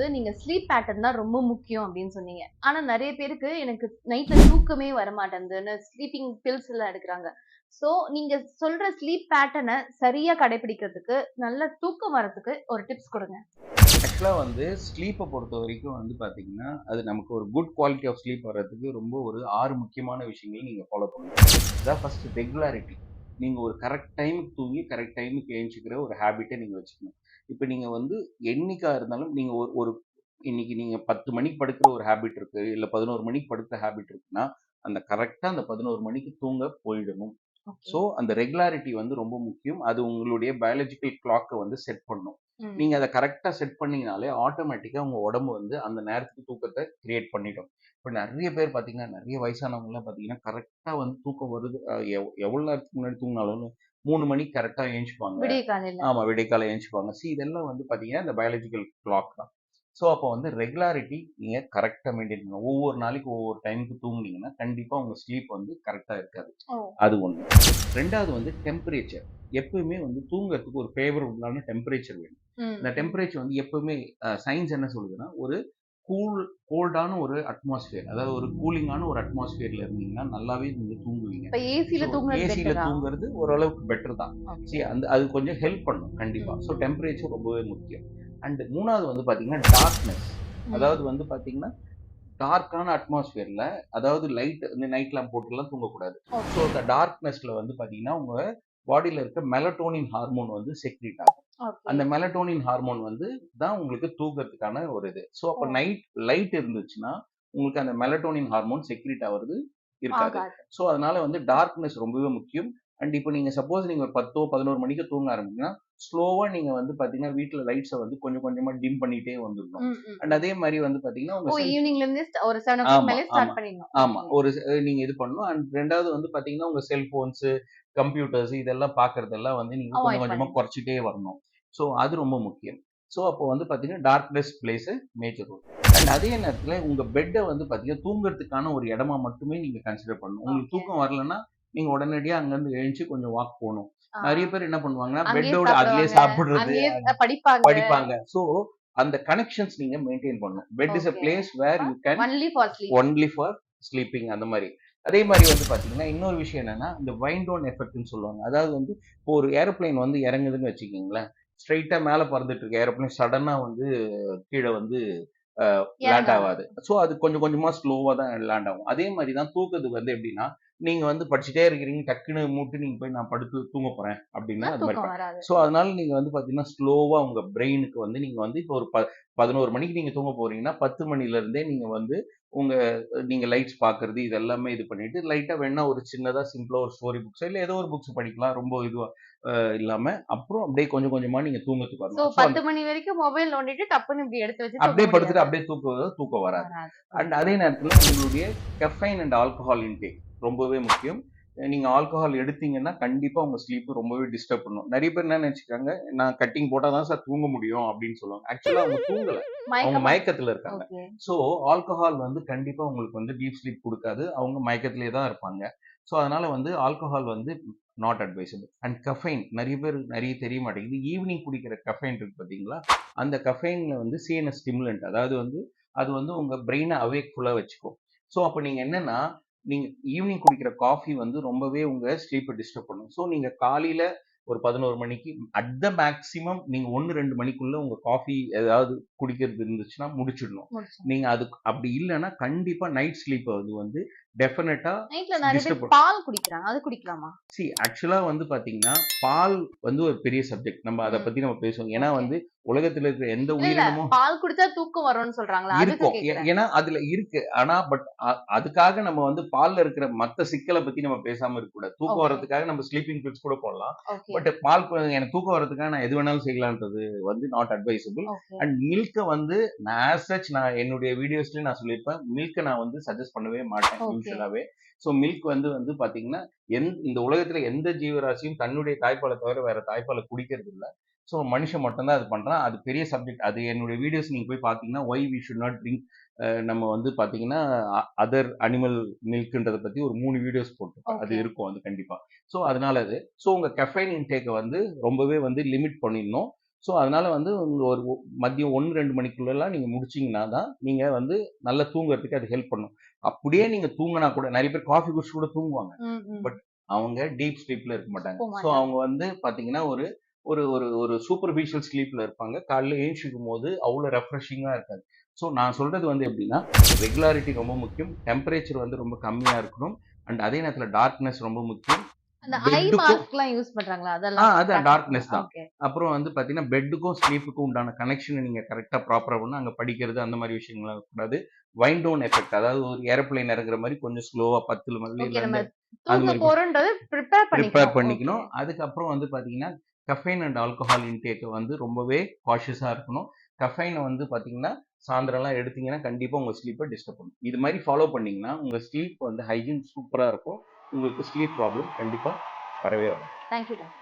வந்து நீங்க sleep pattern தான் ரொம்ப முக்கியம் அப்படின்னு சொன்னீங்க. ஆனா நெறைய பேருக்கு எனக்கு நைட்ல தூக்கமே வரமாட்டேன்துன்னு ஸ்லீப்பிங் பில்ஸ் எல்லாம் எடுக்குறாங்க. சோ நீங்க சொல்ற ஸ்லீப் பேட்டர்ன சரியா கடைபிடிக்கிறதுக்கு, நல்ல தூக்கம் வரதுக்கு ஒரு டிப்ஸ் குடுங்க. ஆக்சுவலா வந்து ஸ்லீப்ப பொறுத்தவரைக்கும் வந்து பார்த்தீங்கன்னா, அது நமக்கு ஒரு குட் குவாலிட்டி ஆஃப் ஸ்லீப் வர்றதுக்கு ரொம்ப ஒரு 6 முக்கியமான விஷயங்கள நீங்க ஃபாலோ பண்ணணும். அதான் ஃபர்ஸ்ட் ரெகுலாரிட்டி. நீங்க ஒரு கரெக்ட் டைமுக்கு தூங்கி, கரெக்ட் டைமுக்கு எந்திச்சிக்கிற ஒரு ஹேபிட்ட நீங்க வச்சுக்கணும். இப்ப நீங்க வந்து என்னைக்கா இருந்தாலும் நீங்க ஒரு ஒரு இன்னைக்கு நீங்க 10 மணிக்கு படுக்கிற ஒரு ஹேபிட் இருக்கு. இல்ல 11 மணிக்கு படுக்கிற ஹேபிட் இருக்குன்னா, அந்த கரெக்ட்டா அந்த 11 மணிக்கு தூங்க போயிடணும். ஓகே. ஸோ, அந்த ரெகுலாரிட்டி வந்து ரொம்ப முக்கியம். அது உங்களுடைய பயாலஜிக்கல் கிளாக்க வந்து செட் பண்ணும். நீங்க ம். அத கரெக்ட்டா செட் பண்ணீங்கனாலே, ஆட்டோமேட்டிக்கா உங்க உடம்பு வந்து அந்த நேரத்துக்கு தூக்கத்த கிரியேட் பண்ணிடும். இப்ப நெறைய பேர் பார்த்தீங்கன்னா, நெறைய வயசானவங்கலாம் பார்த்தீங்கன்னா, கரெக்ட்டா வந்து தூக்கம் வருது. எவ்வளோ நேரத்துக்கு முன்னாடி தூங்குனாலும் 3 மணிக்கு கரெக்ட்டா எந்திச்சுப்பாங்க. விடிய காலையில. ஆமா, விடியற்காலை எந்திச்சுப்பாங்க. இதெல்லாம் வந்து பார்த்தீங்கன்னா, இந்த பயாலஜிக்கல் கிளாக் தான். ஸோ, அப்போ வந்து ரெகுலாரிட்டி நீங்க கரெக்ட்டா மெயின்டெயின் பண்ணணும். ஒவ்வொரு நாளைக்கு ஒவ்வொரு டைம்க்கு தூங்குனீங்கன்னா, கண்டிப்பா உங்க ஸ்லீப் வந்து கரெக்ட்டா இருக்காது. ஓ! அது 1. 2வது வந்து டெம்பரேச்சர். எப்பவுமே வந்து தூங்குறதுக்கு ஒரு ஃபேவரபிளான டெம்பரேச்சர் வேணும். ம், இந்த ம். டெம்பரேச்சர் வந்து எப்பவுமே சயின்ஸ் என்ன சொல்லுதுன்னா, ஒரு கூல் கோல்டான ஒரு அட்மாஸ்பியர். அதாவது ஒரு கூலிங்கான ஒரு அட்மாஸ்பியர்ல இருந்தீங்கன்னா, நல்லாவே நீங்க தூங்குவீங்க. இப்ப ஸோ ஏசில தூங்குறது ஏசில பெட்டரா? தூங்குறது ஓரளவுக்கு பெட்டர் தான். ஓகே. அது கொஞ்சம் ஹெல்ப் பண்ணும் கண்டிப்பா. ம், ஸோ ம். டெம்பரேச்சர் ரொம்பவே முக்கியம். அண்ட் 3வது வந்து பார்த்தீங்கன்னா, டார்க்னஸ். அதாவது ம். வந்து பார்த்தீங்கன்னா, டார்க்கான அட்மாஸ்பியர்ல அதாவது லைட் இந்த நைட் லேம்ப் போட்டுலாம் தூங்கக்கூடாது. ஸோ ஓகே, இந்த டார்க்னஸ்ல வந்து பார்த்தீங்கன்னா, உங்க பாடியில இருக்க மெலட்டோனின் ஹார்மோன் வந்து செக்ரீட் ஆகும். ஓகே. அந்த மெலட்டோனின் ஹார்மோன் வந்து தான் உங்களுக்கு தூக்கத்துக்கான ஒரு இது. ஸோ ஓ! அப்ப லைட் இருந்துச்சுன்னா, உங்களுக்கு அந்த மெலட்டோனின் ஹார்மோன் செக்ரீட் ஆவறது இருக்காது. ஆகாது. ஸோ அதனால வந்து டார்க்னஸ் ரொம்பவே முக்கியம். அண்ட் இப்ப நீங்க சப்போஸ் நீங்க ஒரு 10ஓ, 11 மணிக்கு தூங்க ஆரம்பிச்சீங்கன்னா, ஸ்லோவா நீங்க வந்து பார்த்தீங்கன்னா, வீட்ல லைட்ஸ வந்து கொஞ்சம் கொஞ்சமா டிம் பண்ணிட்டே வந்துடணும். ம், ம், அண்ட் ம். அதே மாரி வந்து பார்த்தீங்கன்னா, உங்க ஓ! ஈவினிங்ல இருந்து ஒரு 7:00 ஆமா, மேலயே ஆமா, ஸ்டார்ட் பண்ணிடணும். ஆமா. ஓகே. ஒரு நீங்க இது பண்ணணும். அண்ட் 2வது வந்து பார்த்தீங்கன்னா, உங்க செல்ஃபோன்ஸ், கம்ப்யூட்டர்ஸ் இதெல்லாம் பார்க்கறதெல்லாம் வந்து நீங்க கொஞ்சம் அவாய்ட் கொஞ்சமா பண்ணிடணும். குறைச்சுட்டே வரணும். ஸோ அது ரொம்ப முக்கியம். ஸோ அப்போ வந்து பார்த்தீங்கன்னா, darkness plays a major role. And அதே நேரத்தில உங்க பெட்ட வந்து பார்த்தீங்கன்னா, தூங்குறதுக்கான ஒரு இடமா மட்டுமே நீங்க கன்சிடர் பண்ணணும். உங்களுக்கு ஓகே. தூக்கம் வரலன்னா, நீங்க உடனடியா அங்கருந்து எழுந்துச்சு கொஞ்சம் வாக் போணும். ஆ. நெறைய பேர் என்ன பண்ணுவாங்கன்னா, அங்கேயே பெட்டோட அதிலேயே சாப்பிடுவாங்க. சாப்பிடுறது, அங்கேயே படிப்பாங்க. படிப்பாங்க. ஸோ அந்த கனெக்ஷன்ஸ் நீங்க மெயின்டெயின் பண்ணணும். Bed is a okay. Place where you can only for sleep. Only for sleeping அந்த மாரி. அதே மாரி வந்து பார்த்தீங்கன்னா, இன்னொரு விஷயம் என்னன்னா, இந்த வைண்ட் டவுன் எஃபெக்ட்ன்னு சொல்லுவாங்க. அதாவது வந்து இப்போ ஒரு ஏரோப்ளேன் வந்து இறங்குதுன்னு வச்சுக்கங்களேன், ஸ்ட்ரெய்ட்டா மேல பறந்துட்டு இருக்க ஏரோப்ளேன் சடனா வந்து கீழ வந்து அ லேண்ட் இறங்காது. ஆவாது. ஸோ அது கொஞ்சம் கொஞ்சமா ஸ்லோவா தான் லேண்ட் ஆகும். அதே மாரி தான் தூக்கத்துக்கு வந்து எப்படின்னா, நீங்க வந்து படிச்சுட்டே இருக்கிறீங்க, டக்குனு மூட்டு நீங்க போய் நான் படுத்து தூங்க போறேன் அப்படின்னா, அது மாரி தூக்கம் வராது. ஸோ அதனால நீங்க வந்து பார்த்தீங்கன்னா, ஸ்லோவா உங்க பிரெயினுக்கு வந்து நீங்க வந்து இப்போ ஒரு 11 மணிக்கு நீங்க தூங்க போறீங்கன்னா, 10 மணில இருந்தே நீங்க வந்து உங்க நீங்க லைட்ஸ் பார்க்கறது இது எல்லாமே இது பண்ணிட்டு, லைட்டா வேணா ஒரு சின்னதா சிம்பிளா ஒரு ஸ்டோரி புக்ஸோ, இல்ல ஏதோ ஒரு புக்ஸ் படிக்கலாம். ரொம்ப இதுவா இல்லாம, அப்புறம் அப்படியே கொஞ்சம் கொஞ்சமா நீங்க தூக்கத்துக்கு சோ வரணும். ஸோ அந்த 10 மணி வரைக்கும் மொபைல் நோண்டிட்டு டப்புன்னு இப்படி எடுத்து வச்சு தூங்க அப்படியே படுத்துட்டு முடியாது. அப்படியே தூக்கம் வராது. வராது. And okay. அதே நேரத்தில உங்களுடைய கெஃபைன் அண்ட் ஆல்கஹால் இன்டேக் ரொம்பவே முக்கியம். நீங்க ஆல்கஹால் எடுத்தீங்கன்னா, கண்டிப்பா உங்க ஸ்லீப் ரொம்பவே டிஸ்டர்ப் பண்ணும். நெறைய பேர் என்ன நெனச்சுக்கிறாங்க, நான் கட்டிங் போட்டா தான் சார் தூங்க முடியும் அப்படின்னு சொல்லுவாங்க. ஆக்சுவலா அவங்க தூங்கல. அவங்க மயக்கமா? மயக்கத்துல இருக்காங்க. ஓகே. ஸோ ஆல்கஹால் வந்து கண்டிப்பா உங்களுக்கு வந்து டீப் ஸ்லீப் குடுக்காது. அவங்க மயக்கத்திலேயே தான் இருப்பாங்க. ஸோ அதனால வந்து ஆல்கஹால் வந்து நாட் அட்வைசபிள். அண்ட் கஃபைன் நெறைய பேர் நெறைய தெரிய மாட்டேங்குது. ஈவினிங் குடிக்கிற கஃபைன் இருக்கு பார்த்தீங்களா? அந்த கஃபைன்ல வந்து சிஎன்எஸ் ஸ்டிமுலன்ட் அதாவது வந்து அது வந்து உங்க பிரெயின அவேக்ஃபுல்லா வச்சுக்கும். ஸோ அப்ப நீங்க என்னன்னா, நீங்க ஈவினிங் குடிக்கிற காஃபி வந்து ரொம்பவே உங்க ஸ்லீப்ப டிஸ்டர்ப் பண்ணும். ஸோ நீங்க காலையில ஒரு 11 மணிக்கு அட் த மேக்ஸிமம் நீங்க 1, 2 மணிக்குள்ள உங்க காஃபி ஏதாவது குடிக்கிறது இருந்துச்சுன்னா முடிச்சிடணும். முடிச்சேன். நீங்க அதுக்கு அப்படி இல்லன்னா, கண்டிப்பா நைட் ஸ்லீப்ப அது வந்து டெஃபினட்டா நைட்ல நெறைய பேர் டிஸ்டர்ப் பால் குடிக்கிறாங்க. அது குடிக்கலாமா? ஆக்சுவலா வந்து பார்த்தீங்கன்னா, பால் வந்து ஒரு பெரிய சப்ஜெக்ட். அத ம். பத்தி நம்ம பேசுவோம். ஏன்னா ஓகே. வந்து உலகத்துல இருக்கிற எந்த இல்ல, இல்ல. உயிரினமும் பால் குடிச்சா தூக்கம் வரும்னு சொல்றாங்கல்ல. அதுக்கு இருக்கும். கேட்கிறேன். ஏன்னா அதுல இருக்கு. ஆனா அதுக்காக நம்ம வந்து பால்ல இருக்கிற மத்த சிக்கல பத்தி நம்ம பேசாம இருக்கக்கூடாது. தூக்கம் ஓகே, வர்றதுக்காக நம்ம ஸ்லீப்பிங் பில்ஸ் கூட போடலாம். ஓகே, பட் எனக்கு தூக்கம் வர்றதுக்காக நான் எது வேணாலும் செய்யலான்றது வந்து நாட் அட்வைசபிள். ஓகே, அண்ட் மில்க்க வந்து நான் என்னுடைய வீடியோஸ்லயும் நான் சொல்லியிருப்பேன். மில்க்க நான் வந்து சஜெஸ்ட் பண்ணவே மாட்டேன் ஓகே. யூசுவலாவே. ஸோ மில்க் வந்து வந்து பார்த்தீங்கன்னா, இந்த உலகத்துல எந்த ஜீவராசியும் தன்னுடைய தாய்ப்பால தவிர வேற தாய்ப்பால குடிக்கிறது இல்ல. ஸோ மனுஷன் மட்டும் தான் அது பண்றான். அது பெரிய சப்ஜெக்ட். அது என்னுடைய வீடியோஸ் நீங்க போய் பார்த்தீங்கன்னா, why we should not drink நம்ம வந்து பார்த்தீங்கன்னா, அதர் அனிமல் மில்க்ன்றத பத்தி ஒரு 3 வீடியோஸ் போட்டிருப்பேன். அது ஓகே. இருக்கும் அது கண்டிப்பா. ஸோ அதனால அது. ஸோ உங்க கெஃபைன் இன்டேக்க வந்து ரொம்பவே வந்து லிமிட் பண்ணிடணும். ஸோ அதனால வந்து உங்க ஒரு மதியம் 1-2 மணிக்குள்ளலாம் நீங்க முடிச்சீங்கன்னா தான் நீங்க வந்து நல்லா தூங்குறதுக்கு அது ஹெல்ப் பண்ணும். அப்படியே நீங்க தூங்குனா கூட நிறைய பேர் காஃபி குடிச்சிட்டு கூட தூங்குவாங்க. ம், ம். பட் அவங்க டீப் ஸ்லீப்ல இருக்க மாட்டாங்க. போக ஸோ மாட்டாங்க. அவங்க வந்து பார்த்தீங்கன்னா, ஒரு ஒரு ஒரு ஒரு சூப்பர்ஃபிஷியல் ஸ்லீப்ல இருப்பாங்க. காலைல எழுந்திரிக்கும்போது அவ்வளோ ரெஃப்ரெஷிங்கா இருக்காது. ஸோ நான் சொல்றது வந்து எப்படின்னா, ரெகுலாரிட்டி ரொம்ப முக்கியம். டெம்பரேச்சர் வந்து ரொம்ப கம்மியா இருக்கணும். அண்ட் அதே நேரத்தில டார்க்னஸ் ரொம்ப முக்கியம். அந்த ஐ பெட்டுக்கும் மாஸ்க்லாம் யூஸ் பண்றாங்களா? அதெல்லாம் அதான் practice டார்க்னஸ் பண்ணலாம். தான். ஓகே. அப்புறம் வந்து பார்த்தீங்கன்னா, பெட்டுக்கும் ஸ்லீப்புக்கும் உண்டான கனெக்ஷன நீங்க கரெக்ட்டா ப்ராப்பரா பண்ணணும். அங்க படிக்கிறது அந்த மாரி விஷயங்கள்லாம் இருக்கக்கூடாது. வைண்ட் டவுன் எஃபெக்ட் அதாவது ஒரு ஏரோப்ளேன் இறங்குற மாரி கொஞ்சம் ஸ்லோவா 10 ஓகே. நம்ம மணிலேருந்து அது தூங்க மாரி போறோம்ன்றது ப்ரிப்பேர் ப்ரிப்பேர் பண்ணிக்கணும். ஓகே. பண்ணிக்கணும். அதுக்கப்புறம் வந்து பார்த்தீங்கன்னா, கஃபைன் அண்ட் ஆல்கஹால் இன்டேக்க வந்து ரொம்பவே காஷியஸா இருக்கணும். கஃபைன வந்து பார்த்தீங்கன்னா, சாயந்தரம்லாம் எடுத்தீங்கன்னா, கண்டிப்பா உங்க ஸ்லீப்ப டிஸ்டர்ப் பண்ணும். இது மாரி ஃபாலோ பண்ணீங்கன்னா, உங்க ஸ்லீப் வந்து ஹைஜீன் சூப்பரா இருக்கும். உங்களுக்கு ஸ்லீப் ப்ராப்ளம் கண்டிப்பா வரவே வராது. Thank you doctor.